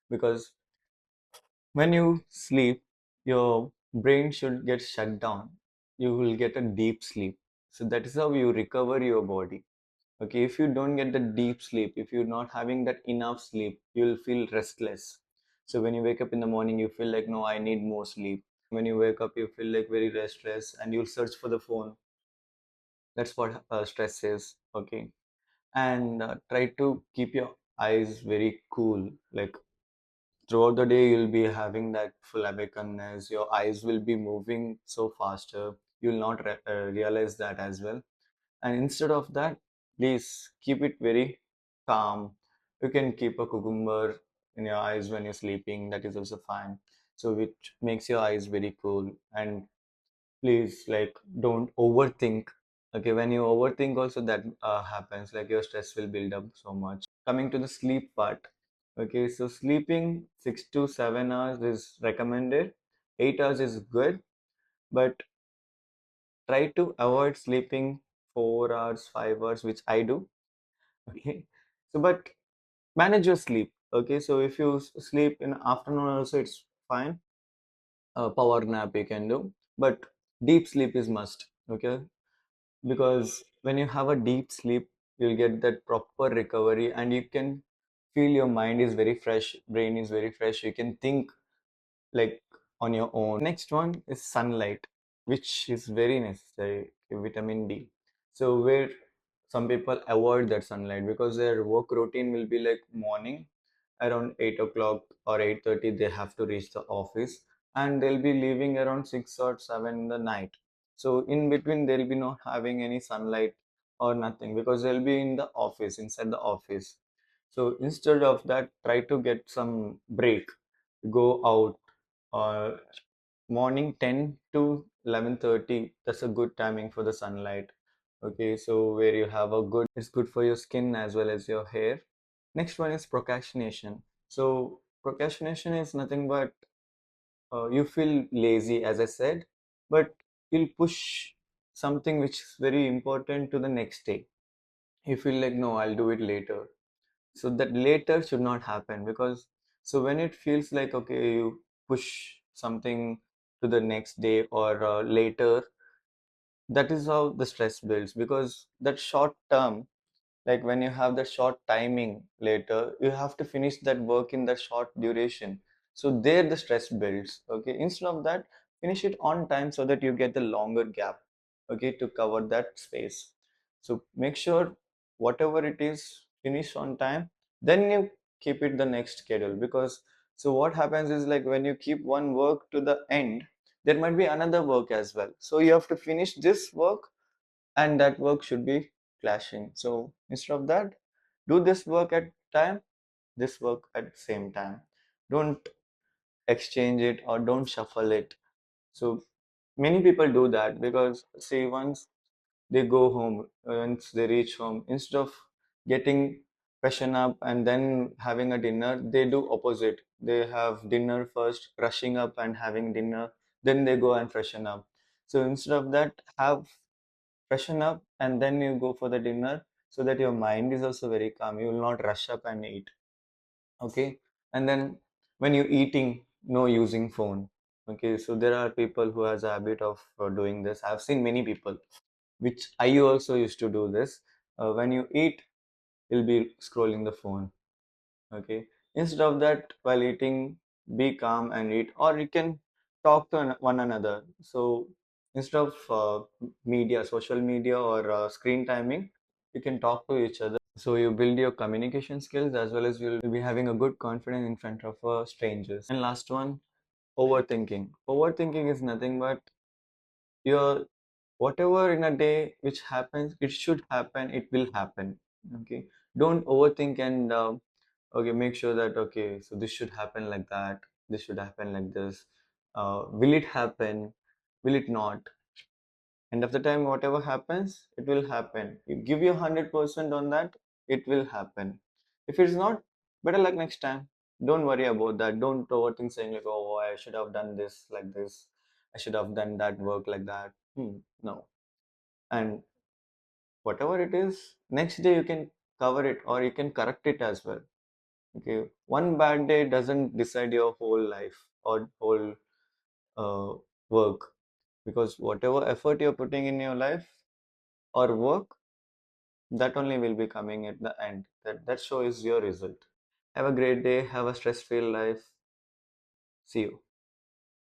because when you sleep, your brain should get shut down. You will get a deep sleep. So that is how you recover your body. Okay, if you don't get the deep sleep, if you're not having that enough sleep, you'll feel restless. So when you wake up in the morning, you feel like, no, I need more sleep. When you wake up, you feel like very restless and you'll search for the phone. That's what stress is. Okay, and try to keep your eyes very cool. Like throughout the day, you'll be having that full awakeness. Your eyes will be moving so faster. You'll not realize that as well. And instead of that, please keep it very calm. You can keep a cucumber in your eyes when you're sleeping. That is also fine. So which makes your eyes very cool. And please, like, don't overthink. Okay, when you overthink also that happens, like your stress will build up so much. Coming to the sleep part. Okay, so sleeping 6 to 7 hours is recommended. 8 hours is good, but try to avoid sleeping 4 hours, 5 hours, which I do. Okay, so but manage your sleep. Okay, so if you sleep in afternoon also, it's fine. Power nap you can do, but deep sleep is must. Okay, because when you have a deep sleep, you'll get that proper recovery, and you can feel your mind is very fresh, brain is very fresh. You can think like on your own. Next one is sunlight, which is very necessary, vitamin D. So where some people avoid that sunlight because their work routine will be like morning around 8 o'clock or 8:30 they have to reach the office, and they'll be leaving around 6 or 7 in the night. So in between they'll be not having any sunlight or nothing because they'll be in the office, inside the office. So instead of that, try to get some break, go out. Morning 10 to 11:30, that's a good timing for the sunlight. Okay, so where you have a good, it's good for your skin as well as your hair. Next one is procrastination. So procrastination is nothing but you feel lazy, as I said, but you'll push something which is very important to the next day. You feel like, no, I'll do it later. So that later should not happen, because so when it feels like, okay, you push something to the next day or later, that is how the stress builds, because that short term, like when you have the short timing later, you have to finish that work in the short duration. So there the stress builds. Okay, instead of that, finish it on time so that you get the longer gap, okay, to cover that space. So make sure whatever it is, finish on time, then you keep it the next schedule. Because so what happens is, like when you keep one work to the end, there might be another work as well. So you have to finish this work, and that work should be clashing. So instead of that, do this work at time, this work at same time. Don't exchange it or don't shuffle it. So many people do that because see, once they go home, once they reach home, instead of getting freshen up and then having a dinner, they do opposite. They have dinner first, rushing up and having dinner, then they go and freshen up. So instead of that, have freshen up and then you go for the dinner, so that your mind is also very calm. You will not rush up and eat. Okay, and then when you're eating, no using phone. Okay, so there are people who has a habit of doing this. I've seen many people, which I also used to do this. When you eat, you'll be scrolling the phone. Okay, instead of that, while eating, be calm and eat, or you can talk to one another. So instead of media, social media, or screen timing, you can talk to each other. So you build your communication skills, as well as you'll be having a good confidence in front of strangers. And last one, overthinking. Overthinking is nothing but your whatever in a day which happens, it should happen, it will happen. Okay, don't overthink, and okay, make sure that, okay, so this should happen like that, this should happen like this. Will it happen, will it not? End of the time, whatever happens, it will happen. You give your 100% on that, it will happen. If it's not, better luck next time. Don't worry about that. Don't overthink saying like, oh, I should have done this like this, I should have done that work like that. No. And whatever it is, next day you can cover it or you can correct it as well. Okay, one bad day doesn't decide your whole life or whole uh, work, because whatever effort you're putting in your life or work, that only will be coming at the end. That shows your result. Have a great day. Have a stress-free life. See you.